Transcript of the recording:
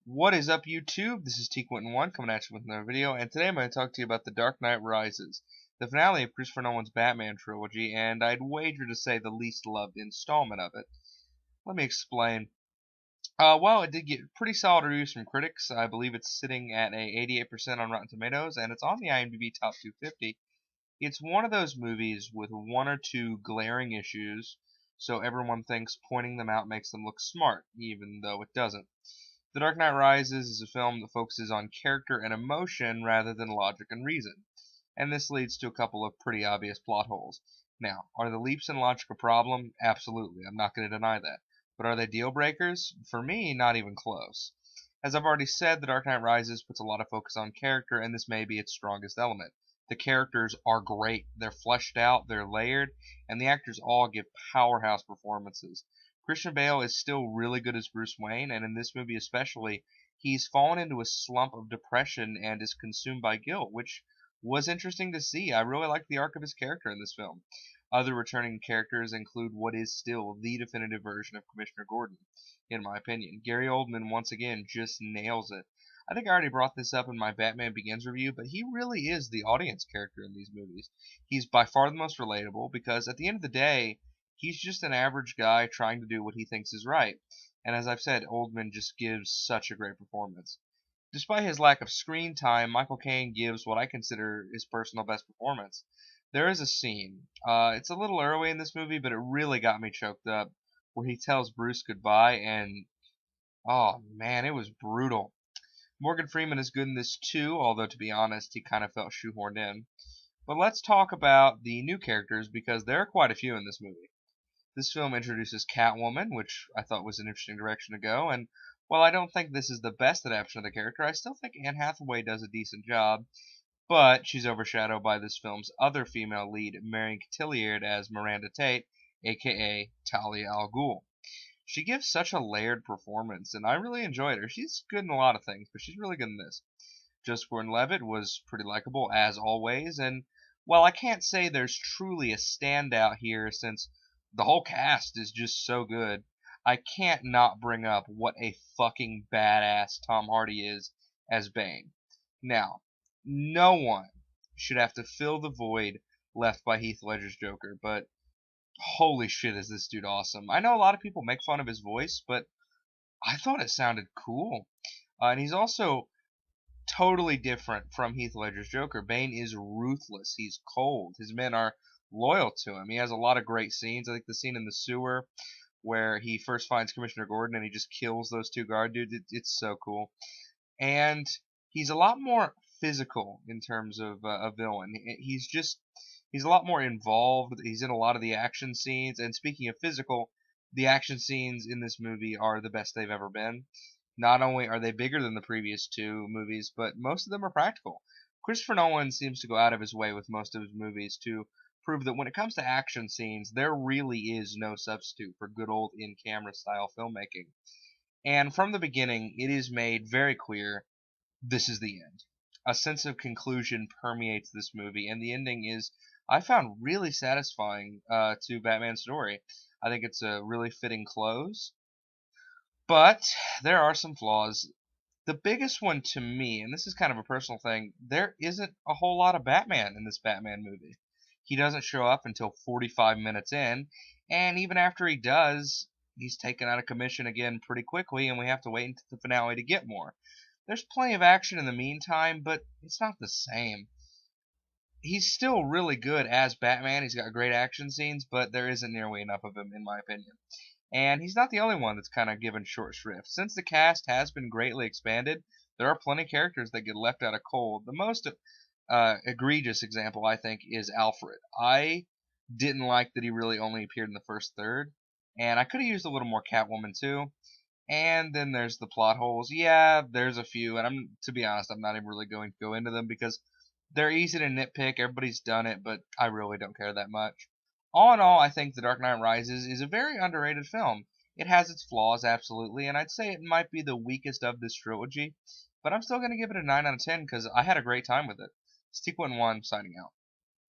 What is up, YouTube? This is T Quentin1 coming at you with another video, and today I'm going to talk to you about The Dark Knight Rises, the finale of Christopher Nolan's Batman trilogy, and I'd wager to say the least loved installment of it. Let me explain. Well, it did get pretty solid reviews from critics. I believe it's sitting at a 88% on Rotten Tomatoes, and it's on the IMDb Top 250. It's one of those movies with one or two glaring issues, so everyone thinks pointing them out makes them look smart, even though it doesn't. The Dark Knight Rises is a film that focuses on character and emotion rather than logic and reason, and this leads to a couple of pretty obvious plot holes. Now, are the leaps in logic a problem? Absolutely, I'm not going to deny that. But are they deal breakers? For me, not even close. As I've already said, The Dark Knight Rises puts a lot of focus on character, and this may be its strongest element. The characters are great, they're fleshed out, they're layered, and the actors all give powerhouse performances. Christian Bale is still really good as Bruce Wayne, and in this movie especially, he's fallen into a slump of depression and is consumed by guilt, which was interesting to see. I really liked the arc of his character in this film. Other returning characters include what is still the definitive version of Commissioner Gordon, in my opinion. Gary Oldman, once again, just nails it. I think I already brought this up in my Batman Begins review, but he really is the audience character in these movies. He's by far the most relatable because at the end of the day, he's just an average guy trying to do what he thinks is right. And as I've said, Oldman just gives such a great performance. Despite his lack of screen time, Michael Caine gives what I consider his personal best performance. There is a scene, it's a little early in this movie, but it really got me choked up, where he tells Bruce goodbye, and oh man, it was brutal. Morgan Freeman is good in this too, although to be honest, he kind of felt shoehorned in. But let's talk about the new characters because there are quite a few in this movie. This film introduces Catwoman, which I thought was an interesting direction to go, and while I don't think this is the best adaptation of the character, I still think Anne Hathaway does a decent job, but she's overshadowed by this film's other female lead, Marion Cotillard, as Miranda Tate, aka Talia al Ghul. She gives such a layered performance, and I really enjoyed her. She's good in a lot of things, but she's really good in this. Joseph Gordon-Levitt was pretty likable, as always, and while I can't say there's truly a standout here since the whole cast is just so good, I can't not bring up what a fucking badass Tom Hardy is as Bane. Now, no one should have to fill the void left by Heath Ledger's Joker, but holy shit is this dude awesome. I know a lot of people make fun of his voice, but I thought it sounded cool. And he's also totally different from Heath Ledger's Joker. Bane is ruthless. He's cold. His men are loyal to him. He has a lot of great scenes. I think the scene in the sewer where he first finds Commissioner Gordon and he just kills those two guard dudes, it's so cool. And he's a lot more physical in terms of a villain. He's a lot more involved. He's in a lot of the action scenes. And speaking of physical, the action scenes in this movie are the best they've ever been. Not only are they bigger than the previous two movies, but most of them are practical. Christopher Nolan seems to go out of his way with most of his movies to prove that when it comes to action scenes, there really is no substitute for good old in-camera style filmmaking. And from the beginning, it is made very clear this is the end. A sense of conclusion permeates this movie, and the ending is, I found, really satisfying to Batman's story. I think it's a really fitting close. But there are some flaws. The biggest one to me, and this is kind of a personal thing, there isn't a whole lot of Batman in this Batman movie. He doesn't show up until 45 minutes in, and even after he does, he's taken out of commission again pretty quickly, and we have to wait until the finale to get more. There's plenty of action in the meantime, but it's not the same. He's still really good as Batman. He's got great action scenes, but there isn't nearly enough of him, in my opinion. And he's not the only one that's kind of given short shrift. Since the cast has been greatly expanded, there are plenty of characters that get left out of cold. The most egregious example, I think, is Alfred. I didn't like that he really only appeared in the first third, and I could have used a little more Catwoman too. And then there's the plot holes. Yeah, there's a few, and to be honest, I'm not even really going to go into them because they're easy to nitpick. Everybody's done it, but I really don't care that much. All in all, I think The Dark Knight Rises is a very underrated film. It has its flaws, absolutely, and I'd say it might be the weakest of this trilogy, but I'm still going to give it a 9 out of 10 because I had a great time with it. It's T1 signing out.